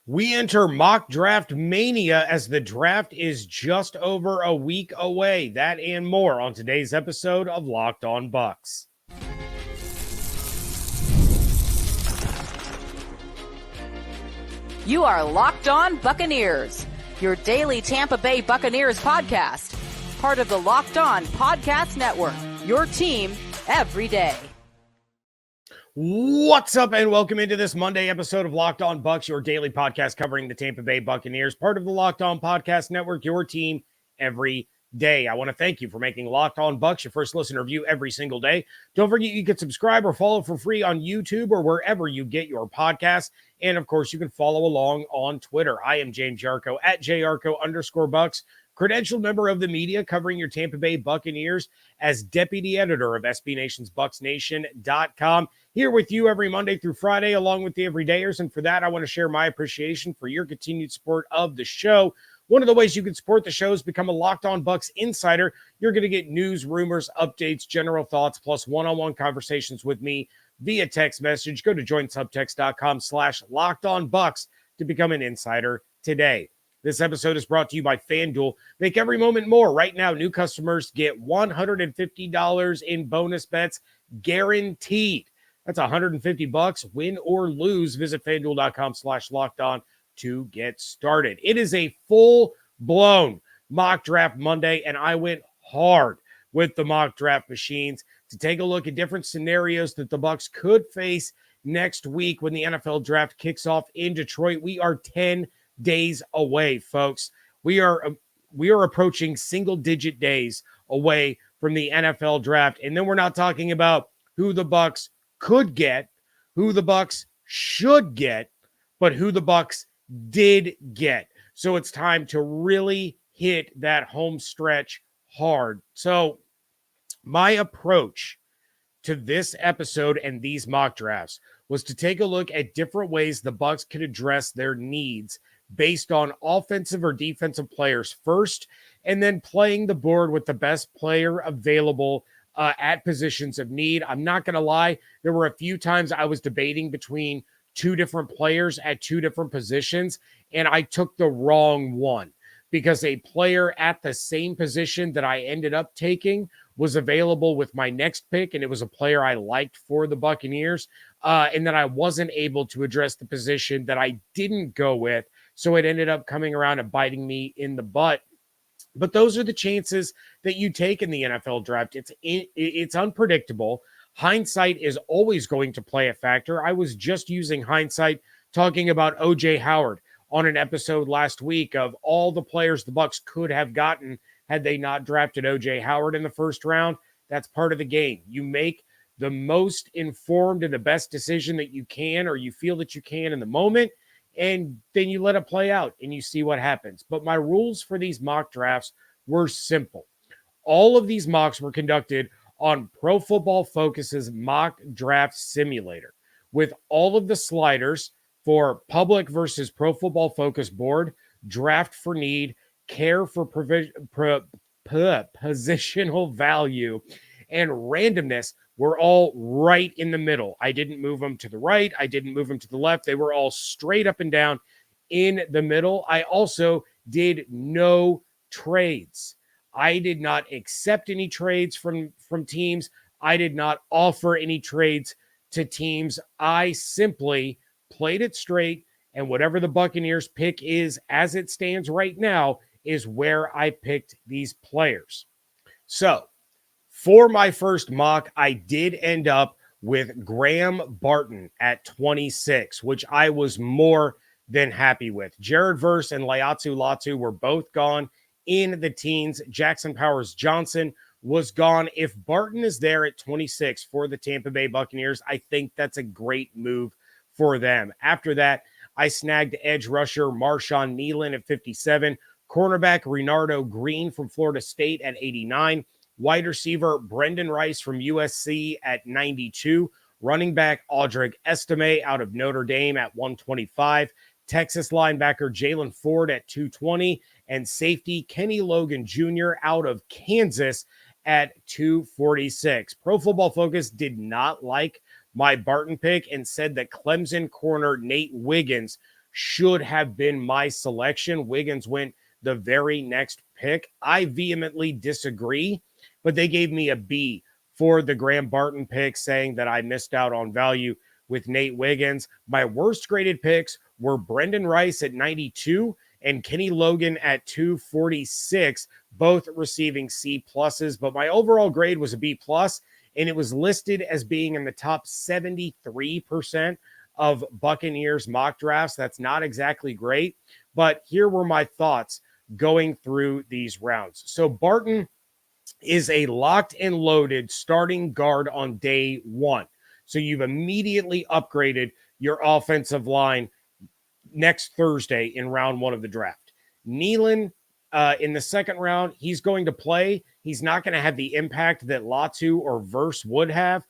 We enter mock draft mania as the draft is just over a week away. That and more on today's episode of Locked On Bucs. You are Locked On Buccaneers, your daily Tampa Bay Buccaneers podcast. Part of the Locked On Podcast Network, your team every day. What's up, and welcome into this Monday episode of Locked On Bucs, your daily podcast covering the Tampa Bay Buccaneers, part of the Locked On Podcast Network, your team every day. I want to thank you for making Locked On Bucs your first listen or view every single day. Don't forget you can subscribe or follow for free on YouTube or wherever you get your podcasts. And of course, you can follow along on Twitter. I am James Yarcho at JYarcho_Bucs. Credentialed member of the media covering your Tampa Bay Buccaneers as deputy editor of SB Nation's BucsNation.com. Here with you every Monday through Friday, along with the everydayers. And for that, I want to share my appreciation for your continued support of the show. One of the ways you can support the show is become a Locked On Bucs insider. You're going to get news, rumors, updates, general thoughts, plus one-on-one conversations with me via text message. Go to joinsubtext.com/LockedOnBucs to become an insider today. This episode is brought to you by FanDuel. Make every moment more. Right now, new customers get $150 in bonus bets guaranteed. That's $150, win or lose. Visit FanDuel.com/LockedOn to get started. It is a full-blown mock draft Monday, and I went hard with the mock draft machines to take a look at different scenarios that the Bucs could face next week when the NFL draft kicks off in Detroit. We are 10 days away, folks. We are approaching single-digit days away from the NFL draft, and then we're not talking about who the Bucs could get, who the Bucs should get, but who the Bucs did get. So it's time to really hit that home stretch hard. So my approach to this episode and these mock drafts was to take a look at different ways the Bucs could address their needs based on offensive or defensive players first, and then playing the board with the best player available at positions of need. I'm not going to lie, there were a few times I was debating between two different players at two different positions, and I took the wrong one because a player at the same position that I ended up taking was available with my next pick, and it was a player I liked for the Buccaneers, and then I wasn't able to address the position that I didn't go with, so it ended up coming around and biting me in the butt. But those are the chances that you take in the NFL draft. It's unpredictable. Hindsight is always going to play a factor. I was just using hindsight talking about O.J. Howard on an episode last week of all the players the Bucs could have gotten had they not drafted O.J. Howard in the first round. That's part of the game. You make the most informed and the best decision that you can, or you feel that you can in the moment, and then you let it play out and you see what happens. But my rules for these mock drafts were simple. All of these mocks were conducted on Pro Football Focus's mock draft simulator with all of the sliders for public versus Pro Football Focus board, draft for need, care for positional value, and randomness were all right in the middle. I didn't move them to the right. I didn't move them to the left. They were all straight up and down in the middle. I also did no trades. I did not accept any trades from teams. I did not offer any trades to teams. I simply played it straight, and whatever the Buccaneers pick is as it stands right now is where I picked these players. So for my first mock, I did end up with Graham Barton at 26, which I was more than happy with. Jared Verse and Laiatu Latu were both gone in the teens. Jackson Powers Johnson was gone. If Barton is there at 26 for the Tampa Bay Buccaneers, I think that's a great move for them. After that, I snagged edge rusher Marshawn Nealon at 57, cornerback Renardo Green from Florida State at 89, wide receiver Brendan Rice from USC at 92, running back Audric Estime out of Notre Dame at 125, Texas linebacker Jalen Ford at 220, and safety Kenny Logan Jr. out of Kansas at 246. Pro Football Focus did not like my Barton pick and said that Clemson corner Nate Wiggins should have been my selection. Wiggins went the very next pick. I vehemently disagree, but they gave me a B for the Graham Barton pick, saying that I missed out on value with Nate Wiggins. My worst graded picks were Brendan Rice at 92 and Kenny Logan at 246, both receiving C pluses, but my overall grade was a B plus, and it was listed as being in the top 73% of Buccaneers mock drafts. That's not exactly great, but here were my thoughts going through these rounds. So Barton is a locked and loaded starting guard on day one. So you've immediately upgraded your offensive line next Thursday in round one of the draft. Nealon in the second round, he's going to play. He's not going to have the impact that Latu or Verse would have.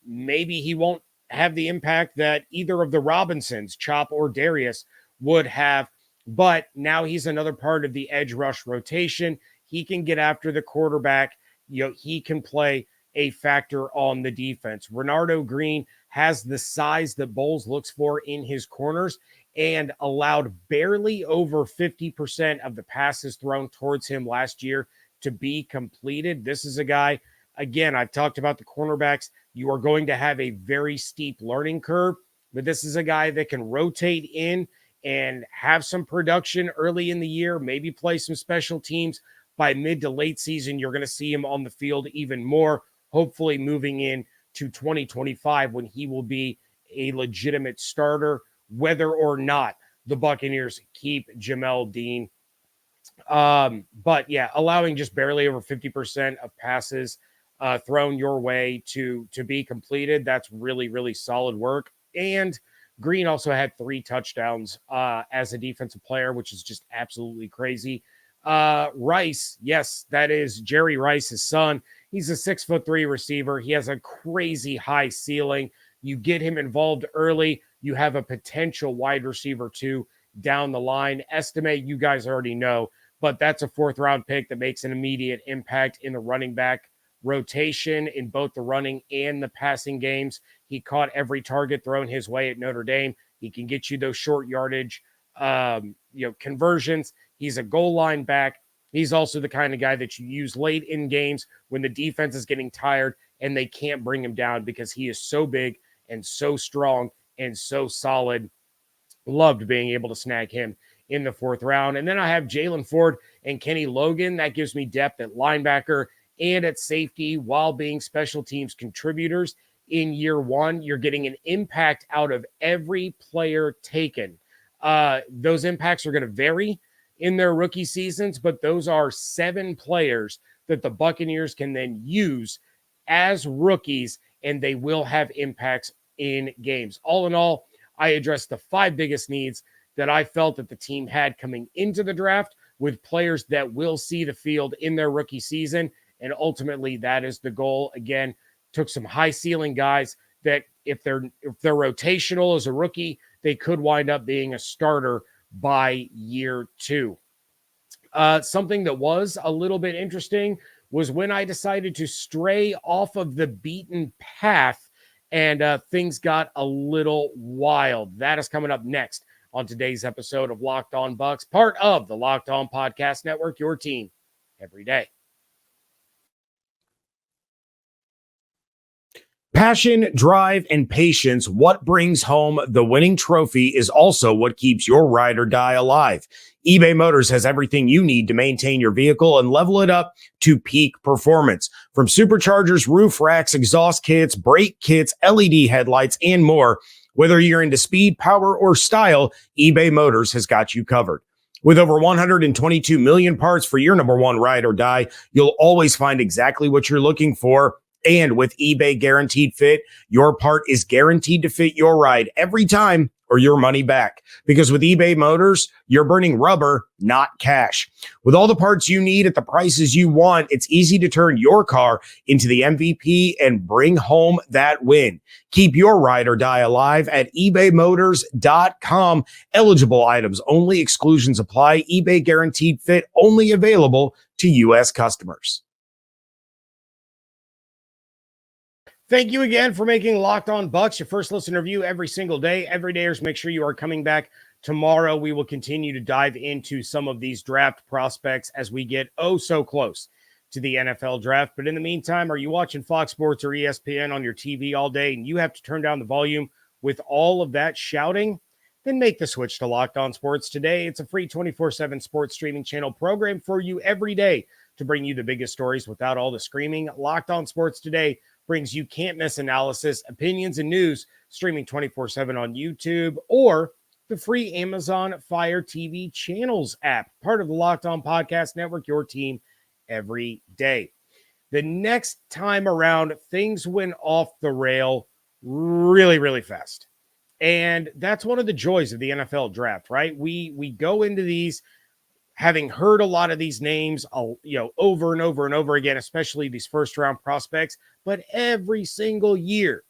Maybe he won't have the impact that either of the Robinsons, Chop or Darius, would have. But now he's another part of the edge rush rotation. He can get after the quarterback. He can play a factor on the defense. Renardo Green has the size that Bowles looks for in his corners and allowed barely over 50% of the passes thrown towards him last year to be completed. This is a guy, again, I've talked about the cornerbacks. You are going to have a very steep learning curve, but this is a guy that can rotate in and have some production early in the year, maybe play some special teams. By mid to late season, you're going to see him on the field even more, hopefully moving in to 2025 when he will be a legitimate starter, whether or not the Buccaneers keep Jamel Dean. But yeah, allowing just barely over 50% of passes thrown your way to be completed. That's really, really solid work. And Green also had 3 touchdowns as a defensive player, which is just absolutely crazy. Rice, yes, that is Jerry Rice's son. He's a 6'3" receiver. He has a crazy high ceiling. You get him involved early, you have a potential wide receiver 2 down the line. Estimate, you guys already know, but that's a 4th round pick that makes an immediate impact in the running back rotation in both the running and the passing games. He caught every target thrown his way at Notre Dame. He can get you those short yardage conversions. He's a goal line back. He's also the kind of guy that you use late in games when the defense is getting tired and they can't bring him down because he is so big and so strong and so solid. Loved being able to snag him in the 4th round. And then I have Jalen Ford and Kenny Logan. That gives me depth at linebacker and at safety while being special teams contributors. In year one, you're getting an impact out of every player taken. Those impacts are going to vary in their rookie seasons, but those are 7 players that the Buccaneers can then use as rookies, and they will have impacts in games. All in all, I addressed the 5 biggest needs that I felt that the team had coming into the draft with players that will see the field in their rookie season, and ultimately that is the goal. Again, took some high ceiling guys that if they're rotational as a rookie, they could wind up being a starter by year 2. Something that was a little bit interesting was when I decided to stray off of the beaten path and things got a little wild. That is coming up next on today's episode of Locked On Bucs, part of the Locked On Podcast Network, your team every day. Passion, drive, and patience, what brings home the winning trophy is also what keeps your ride or die alive. eBay Motors has everything you need to maintain your vehicle and level it up to peak performance. From superchargers, roof racks, exhaust kits, brake kits, LED headlights, and more, whether you're into speed, power, or style, eBay Motors has got you covered. With over 122 million parts for your number one ride or die, you'll always find exactly what you're looking for. And with eBay Guaranteed Fit, your part is guaranteed to fit your ride every time or your money back. Because with eBay Motors, you're burning rubber, not cash. With all the parts you need at the prices you want, it's easy to turn your car into the MVP and bring home that win. Keep your ride or die alive at ebaymotors.com. Eligible items only. Exclusions apply. eBay Guaranteed Fit only available to U.S. customers. Thank you again for making Locked On Bucs your first listen review every single day. Everydayers, make sure you are coming back tomorrow. We will continue to dive into some of these draft prospects as we get so close to the NFL draft. But in the meantime, are you watching Fox Sports or ESPN on your TV all day and you have to turn down the volume with all of that shouting? Then make the switch to Locked On Sports today. It's a free 24/7 sports streaming channel program for you every day to bring you the biggest stories without all the screaming. Locked On Sports today brings you can't-miss analysis, opinions, and news, streaming 24/7 on YouTube or the free Amazon Fire TV channels app, part of the Locked On Podcast Network, your team every day. The next time around, things went off the rail really, really fast. And that's one of the joys of the NFL draft, right? We go into these having heard a lot of these names, over and over and over again, especially these first-round prospects. But every single year,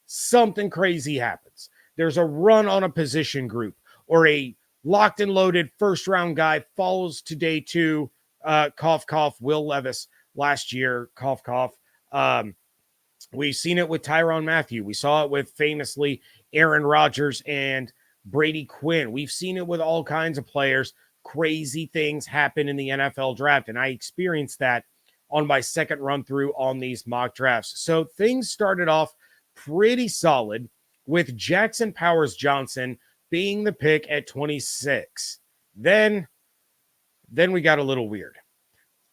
something crazy happens. There's a run on a position group, or a locked and loaded first-round guy falls to day two. Cough, cough. Will Levis last year. Cough, cough. We've seen it with Tyrann Mathieu. We saw it with famously Aaron Rodgers and Brady Quinn. We've seen it with all kinds of players. Crazy things happen in the NFL draft, and I experienced that on my second run through on these mock drafts. So things started off pretty solid with Jackson Powers Johnson being the pick at 26. Then we got a little weird.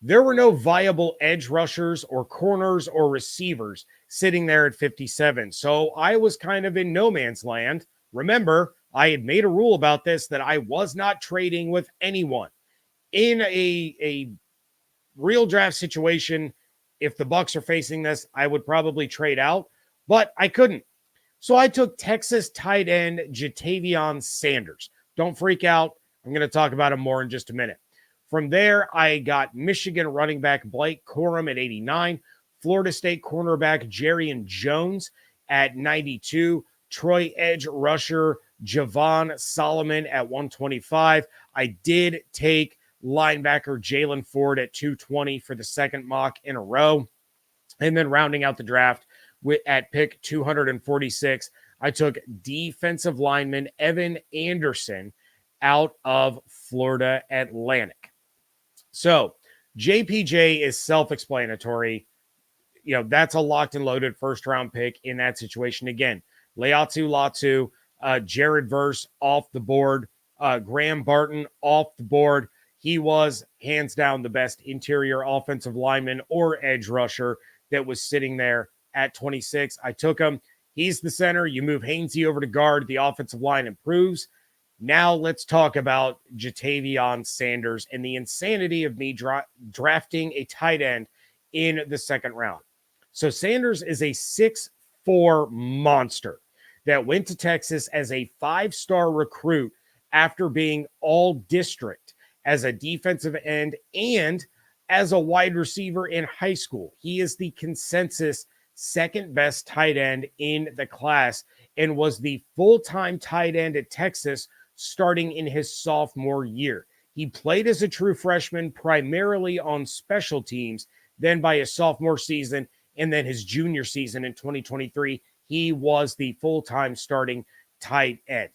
There were no viable edge rushers or corners or receivers sitting there at 57. So I was kind of in no man's land. Remember, I had made a rule about this that I was not trading with anyone. In a real draft situation, if the Bucs are facing this, I would probably trade out, but I couldn't. So I took Texas tight end Ja'Tavion Sanders. Don't freak out. I'm going to talk about him more in just a minute. From there, I got Michigan running back Blake Corum at 89, Florida State cornerback Jerrion Jones at 92, Troy edge rusher Javon Solomon at 125. I did take linebacker Jalen Ford at 220 for the second mock in a row. And then rounding out the draft at pick 246, I took defensive lineman Evan Anderson out of Florida Atlantic. So JPJ is self-explanatory. That's a locked and loaded first round pick in that situation. Again, Leatu Latu, Jared Verse off the board, Graham Barton off the board. He was hands down the best interior offensive lineman or edge rusher that was sitting there at 26. I took him. He's the center. You move Hainsey over to guard. The offensive line improves. Now let's talk about Ja'Tavion Sanders and the insanity of me drafting a tight end in the second round. So Sanders is a 6'4" monster that went to Texas as a 5-star recruit after being all district as a defensive end and as a wide receiver in high school. He is the consensus second best tight end in the class and was the full-time tight end at Texas starting in his sophomore year. He played as a true freshman primarily on special teams. Then by his sophomore season and then his junior season in 2023, he was the full-time starting tight end.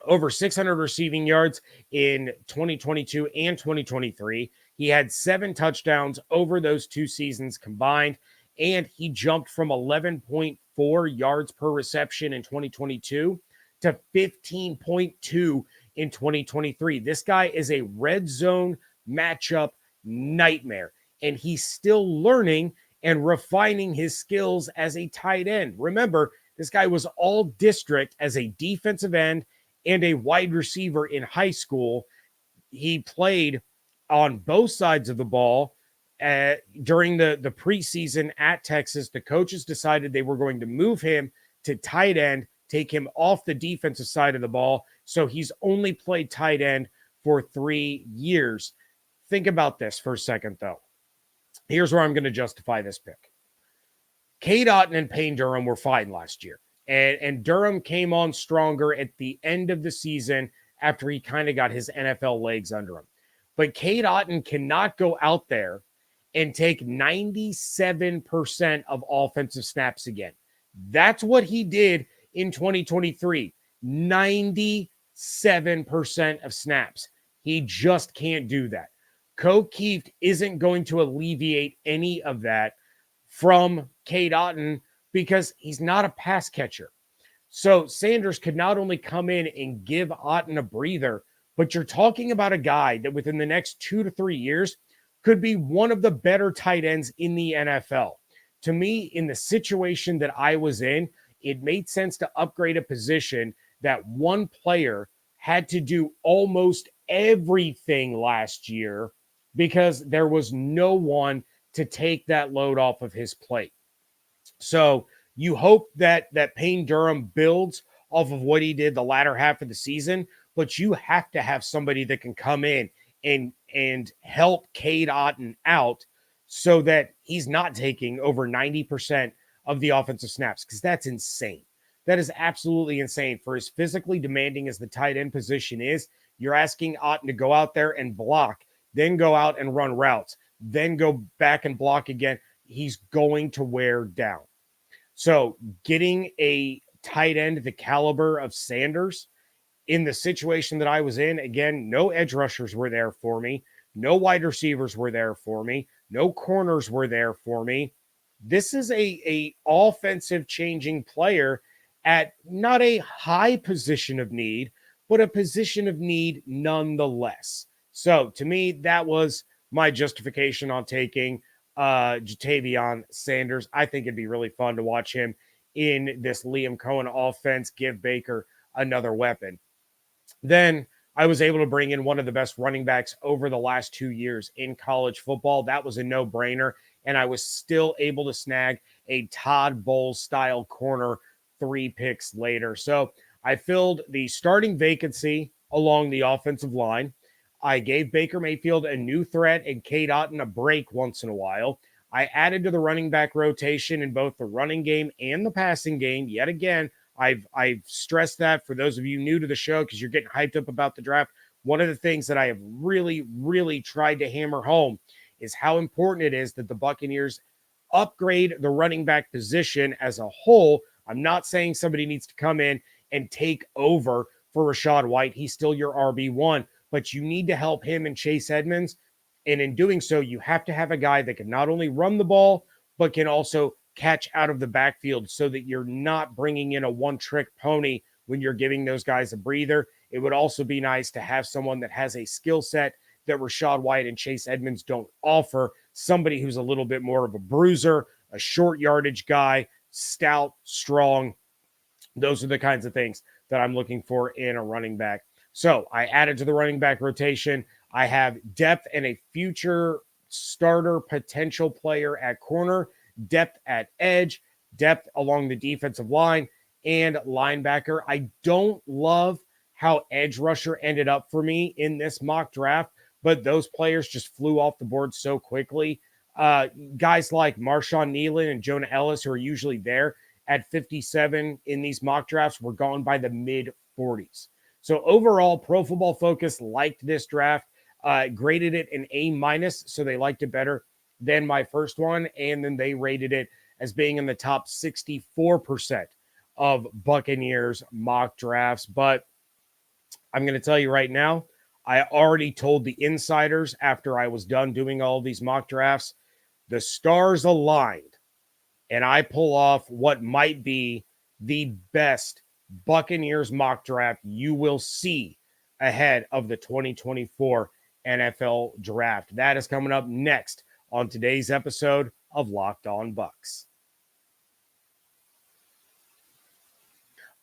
Over 600 receiving yards in 2022 and 2023. He had 7 touchdowns over those 2 seasons combined, and he jumped from 11.4 yards per reception in 2022 to 15.2 in 2023. This guy is a red zone matchup nightmare, and he's still learning and refining his skills as a tight end. Remember, this guy was all district as a defensive end and a wide receiver in high school. He played on both sides of the ball during the preseason at Texas. The coaches decided they were going to move him to tight end, take him off the defensive side of the ball. So he's only played tight end for 3 years. Think about this for a second, though. Here's where I'm going to justify this pick. Cade Otton and Payne Durham were fine last year. And Durham came on stronger at the end of the season after he kind of got his NFL legs under him. But Cade Otton cannot go out there and take 97% of offensive snaps again. That's what he did in 2023. 97% of snaps. He just can't do that. O'Keefe isn't going to alleviate any of that from Cade Otton because he's not a pass catcher. So Sanders could not only come in and give Otton a breather, but you're talking about a guy that within the next 2 to 3 years could be one of the better tight ends in the NFL. To me, in the situation that I was in, it made sense to upgrade a position that one player had to do almost everything last year because there was no one to take that load off of his plate. So you hope that Payne Durham builds off of what he did the latter half of the season, but you have to have somebody that can come in and help Cade Otton out so that he's not taking over 90% of the offensive snaps, because that's insane. That is absolutely insane. For as physically demanding as the tight end position is, you're asking Otton to go out there and block, then go out and run routes, then go back and block again. He's going to wear down. So getting a tight end the caliber of Sanders in the situation that I was in, again, no edge rushers were there for me. No wide receivers were there for me. No corners were there for me. This is a offensive changing player at not a high position of need, but a position of need nonetheless. So to me, that was my justification on taking Ja'Tavion Sanders. I think it'd be really fun to watch him in this Liam Cohen offense, give Baker another weapon. Then I was able to bring in one of the best running backs over the last 2 years in college football. That was a no-brainer. And I was still able to snag a Todd Bowles style corner 3 picks later. So I filled the starting vacancy along the offensive line. I gave Baker Mayfield a new threat and Cade Otton a break once in a while. I added to the running back rotation in both the running game and the passing game. Yet again, I've stressed that for those of you new to the show because you're getting hyped up about the draft. One of the things that I have really, really tried to hammer home is how important it is that the Buccaneers upgrade the running back position as a whole. I'm not saying somebody needs to come in and take over for Rachaad White. He's still your RB1, but you need to help him and Chase Edmonds. And in doing so, you have to have a guy that can not only run the ball, but can also catch out of the backfield so that you're not bringing in a one-trick pony when you're giving those guys a breather. It would also be nice to have someone that has a skill set that Rachaad White and Chase Edmonds don't offer, somebody who's a little bit more of a bruiser, a short yardage guy, stout, strong. Those are the kinds of things that I'm looking for in a running back. So I added to the running back rotation. I have depth and a future starter potential player at corner, depth at edge, depth along the defensive line, and linebacker. I don't love how edge rusher ended up for me in this mock draft, but those players just flew off the board so quickly. Guys like Marshawn Nealon and Jonah Ellis, who are usually there at 57 in these mock drafts, were gone by the mid-40s. So overall, Pro Football Focus liked this draft, graded it an A-, so they liked it better than my first one, and then they rated it as being in the top 64% of Buccaneers mock drafts. But I'm going to tell you right now, I already told the insiders after I was done doing all of these mock drafts, the stars aligned, and I pull off what might be the best Buccaneers mock draft you will see ahead of the 2024 NFL draft. That is coming up next on today's episode of Locked On Bucs.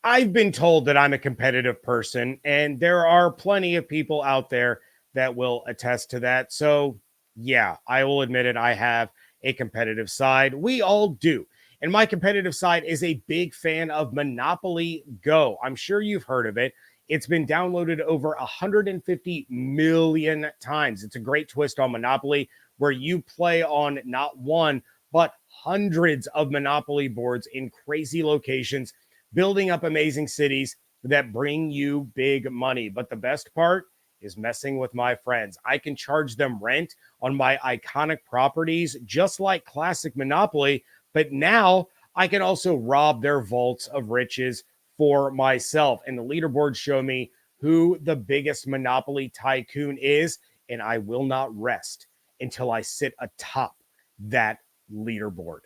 I've been told that I'm a competitive person, and there are plenty of people out there that will attest to that. So, yeah, I will admit it. I have a competitive side. We all do. And my competitive side is a big fan of Monopoly Go. I'm sure you've heard of it. It's been downloaded over 150 million times. It's a great twist on Monopoly where you play on not one, but hundreds of Monopoly boards in crazy locations, building up amazing cities that bring you big money. But the best part is messing with my friends. I can charge them rent on my iconic properties, just like classic Monopoly, but now I can also rob their vaults of riches for myself. And the leaderboards show me who the biggest Monopoly tycoon is, and I will not rest until I sit atop that leaderboard.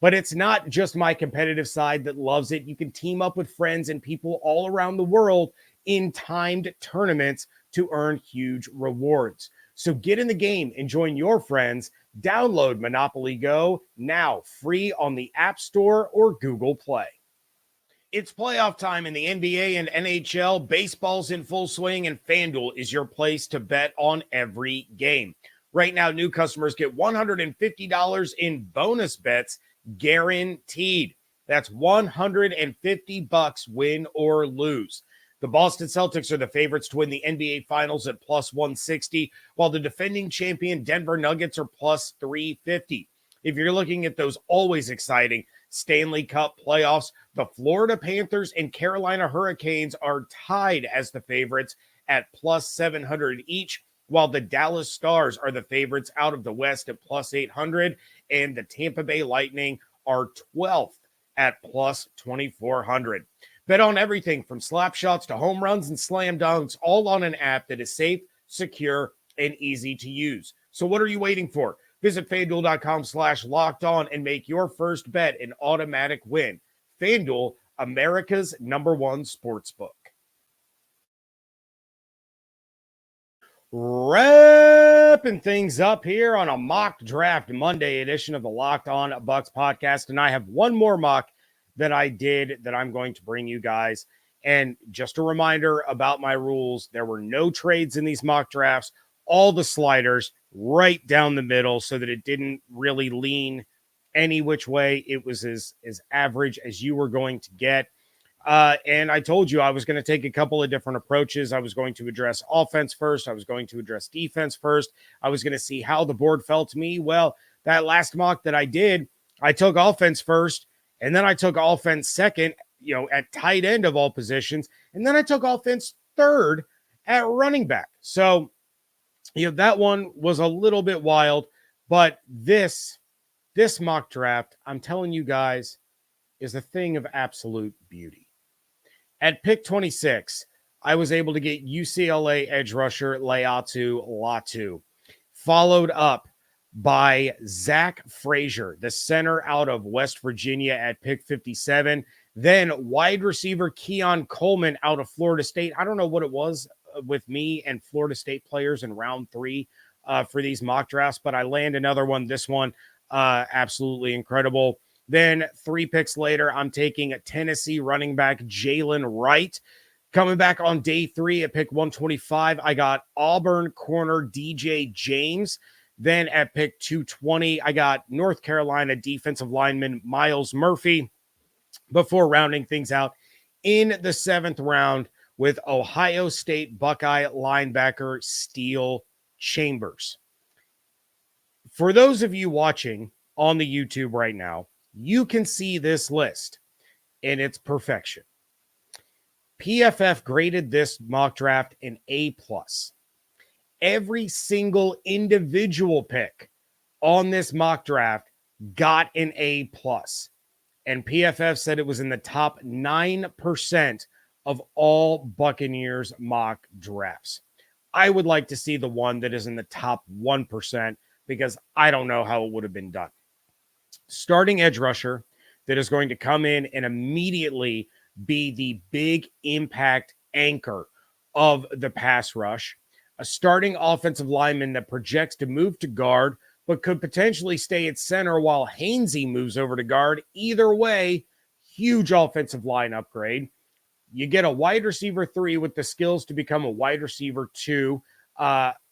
But it's not just my competitive side that loves it. You can team up with friends and people all around the world in timed tournaments to earn huge rewards. So get in the game and join your friends. Download Monopoly Go now, free on the App Store or Google Play. It's playoff time in the NBA and NHL. Baseball's in full swing, and FanDuel is your place to bet on every game. Right now, new customers get $150 in bonus bets guaranteed. That's $150 win or lose. The Boston Celtics are the favorites to win the NBA Finals at plus 160, while the defending champion Denver Nuggets are plus 350. If you're looking at those always exciting Stanley Cup playoffs, the Florida Panthers and Carolina Hurricanes are tied as the favorites at plus 700 each, while the Dallas Stars are the favorites out of the West at plus 800, and the Tampa Bay Lightning are 12th at plus 2,400. Bet on everything from slap shots to home runs and slam dunks, all on an app that is safe, secure, and easy to use. So what are you waiting for? Visit FanDuel.com/lockedon and make your first bet an automatic win. FanDuel, America's #1 sportsbook. Wrapping things up here on a mock draft Monday edition of the Locked On Bucs podcast. And I have one more mock that I did that I'm going to bring you guys. And just a reminder about my rules. There were no trades in these mock drafts, all the sliders right down the middle so that it didn't really lean any which way. It was as average as you were going to get. And I told you I was going to take a couple of different approaches. I was going to address offense first. I was going to address defense first. I was going to see how the board felt to me. Well, that last mock that I did, I took offense first, and then I took offense second, at tight end of all positions. And then I took offense third at running back. So, that one was a little bit wild, but this mock draft, I'm telling you guys, is a thing of absolute beauty. At pick 26, I was able to get UCLA edge rusher Laiatu Latu, followed up by Zach Frazier, the center out of West Virginia at pick 57. Then wide receiver Keon Coleman out of Florida State. I don't know what it was with me and Florida State players in round 3 for these mock drafts, but I land another one. This one, absolutely incredible. Then 3 picks later, I'm taking a Tennessee running back Jalen Wright. Coming back on day 3 at pick 125, I got Auburn corner DJ James. Then at pick 220, I got North Carolina defensive lineman Miles Murphy, before rounding things out in the 7th round with Ohio State Buckeye linebacker Steele Chambers. For those of you watching on the YouTube right now, you can see this list in its perfection. PFF graded this mock draft an A+. Every single individual pick on this mock draft got an A+. And PFF said it was in the top 9% of all Buccaneers mock drafts. I would like to see the one that is in the top 1% because I don't know how it would have been done. Starting edge rusher that is going to come in and immediately be the big impact anchor of the pass rush. A starting offensive lineman that projects to move to guard, but could potentially stay at center while Hainsey moves over to guard. Either way, huge offensive line upgrade. You get a wide receiver 3 with the skills to become a wide receiver 2,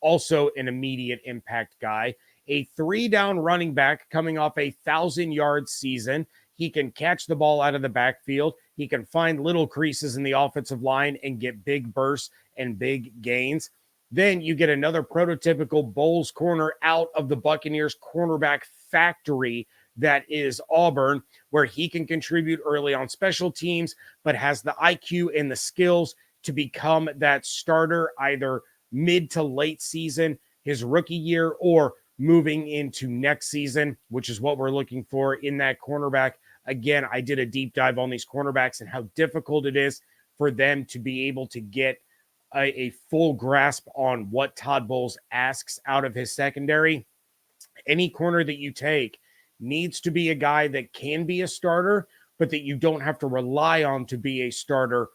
also an immediate impact guy. A 3-down running back coming off a 1,000-yard season. He can catch the ball out of the backfield. He can find little creases in the offensive line and get big bursts and big gains. Then you get another prototypical Bowles corner out of the Buccaneers cornerback factory that is Auburn, where he can contribute early on special teams, but has the IQ and the skills to become that starter either mid to late season, his rookie year, or moving into next season, which is what we're looking for in that cornerback. Again, I did a deep dive on these cornerbacks and how difficult it is for them to be able to get a full grasp on what Todd Bowles asks out of his secondary. Any corner that you take needs to be a guy that can be a starter, but that you don't have to rely on to be a starter,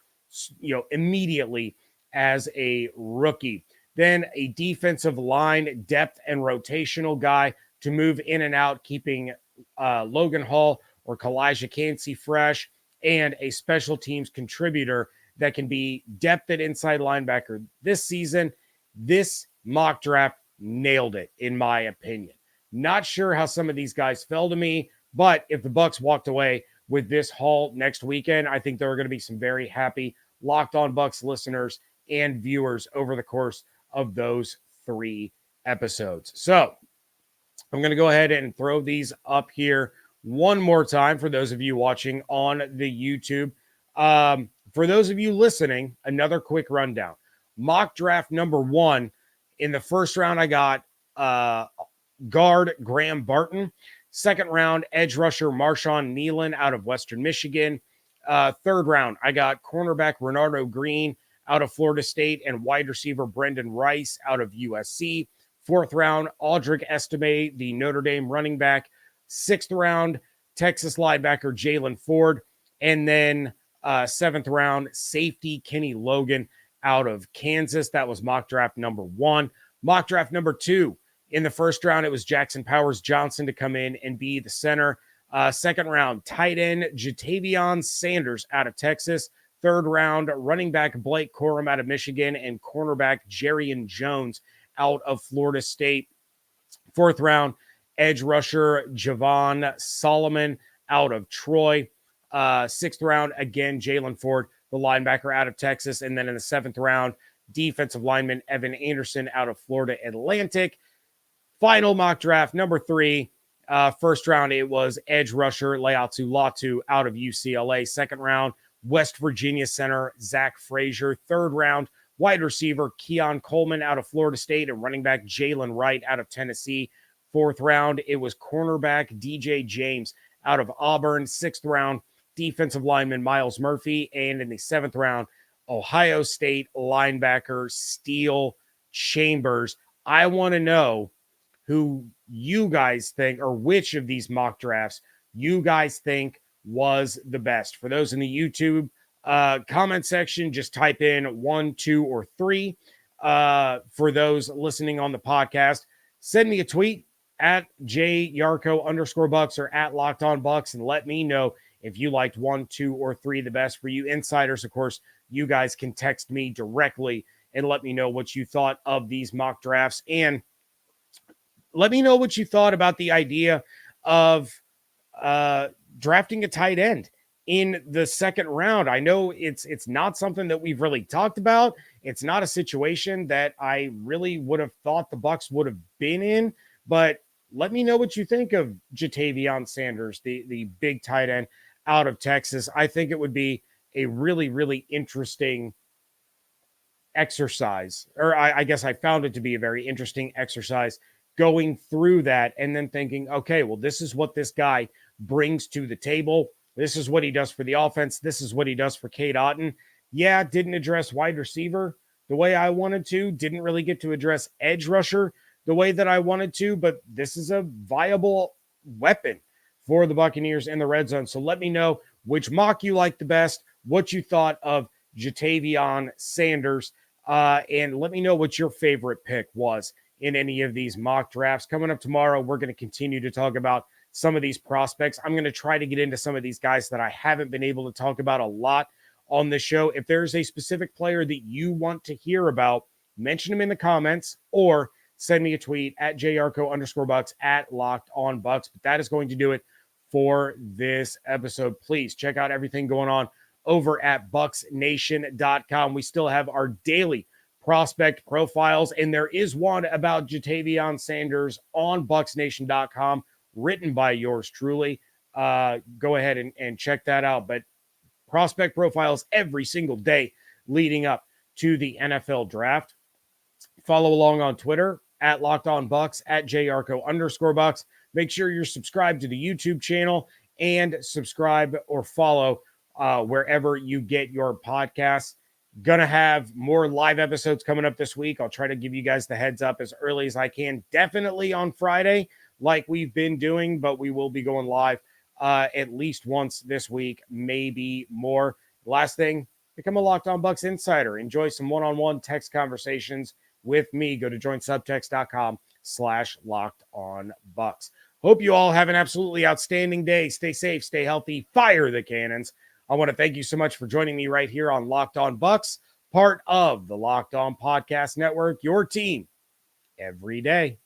immediately as a rookie. Then a defensive line depth and rotational guy to move in and out, keeping Logan Hall or Kalijah Cansey fresh, and a special teams contributor that can be depth at inside linebacker. This season, this mock draft nailed it, in my opinion. Not sure how some of these guys fell to me, but if the Bucs walked away with this haul next weekend, I think there are going to be some very happy Locked On Bucs listeners and viewers over the course of those 3 episodes. So I'm going to go ahead and throw these up here one more time for those of you watching on the YouTube. For those of you listening, another quick rundown. Mock draft number 1. In the first round, I got guard Graham Barton. Second round, edge rusher Marshawn Nealon out of Western Michigan. Third round, I got cornerback Renardo Green out of Florida State and wide receiver Brendan Rice out of USC. Fourth round, Audric Estime, the Notre Dame running back. Sixth round, Texas linebacker Jalen Ford. And then seventh round, safety Kenny Logan out of Kansas. That was mock draft number 1. Mock draft number 2. In the first round, it was Jackson Powers Johnson to come in and be the center. Second round, tight end Jatavion Sanders out of Texas. Third round, running back Blake Corum out of Michigan and cornerback Jerian Jones out of Florida State. Fourth round, edge rusher Javon Solomon out of Troy. Sixth round, again, Jalen Ford, the linebacker out of Texas. And then in the seventh round, defensive lineman Evan Anderson out of Florida Atlantic. Final mock draft, number 3. First round, it was edge rusher Leatu Latu out of UCLA. Second round, West Virginia center Zach Frazier. Third round, wide receiver Keon Coleman out of Florida State and running back Jalen Wright out of Tennessee. Fourth round, it was cornerback DJ James out of Auburn. Sixth round, defensive lineman Miles Murphy. And in the seventh round, Ohio State linebacker Steele Chambers. I want to know who you guys think, or which of these mock drafts you guys think was the best. For those in the YouTube comment section, just type in 1, 2, or 3. For those listening on the podcast, send me a tweet at @Yarcho_Bucs or at Locked On Bucs and let me know if you liked 1, 2, or 3 the best. For you insiders, of course, you guys can text me directly and let me know what you thought of these mock drafts. And let me know what you thought about the idea of drafting a tight end in the second round. I know it's not something that we've really talked about. It's not a situation that I really would have thought the Bucs would have been in, but let me know what you think of Jatavion Sanders, the big tight end out of Texas. I think it would be a really, really interesting exercise, or I guess I found it to be a very interesting exercise going through that and then thinking, okay, well, this is what this guy brings to the table. This is what he does for the offense. This is what he does for Cade Otton. Yeah, didn't address wide receiver the way I wanted to. Didn't really get to address edge rusher the way that I wanted to, but this is a viable weapon for the Buccaneers in the red zone. So let me know which mock you liked the best, what you thought of Jatavion Sanders, and let me know what your favorite pick was in any of these mock drafts. Coming up tomorrow, we're going to continue to talk about some of these prospects. I'm going to try to get into some of these guys that I haven't been able to talk about a lot on the show. If there's a specific player that you want to hear about, mention them in the comments or send me a tweet at @Yarcho_Bucs at Locked On Bucs. But that is going to do it for this episode. Please check out everything going on over at BucsNation.com. We still have our daily prospect profiles, and there is one about Jatavion Sanders on BucsNation.com, written by yours truly. Go ahead and check that out. But prospect profiles every single day leading up to the NFL draft. Follow along on Twitter at Locked On Bucs, at @Yarcho_Bucs. Make sure you're subscribed to the YouTube channel and subscribe or follow wherever you get your podcasts. Gonna have more live episodes coming up this week. I'll try to give you guys the heads up as early as I can. Definitely on Friday, like we've been doing, but we will be going live at least once this week, maybe more. Last thing, become a Locked On Bucs insider. Enjoy some one-on-one text conversations with me. Go to joinsubtext.com/LockedOnBucs. Hope you all have an absolutely outstanding day. Stay safe, stay healthy, fire the cannons. I want to thank you so much for joining me right here on Locked On Bucs, part of the Locked On Podcast Network, your team every day.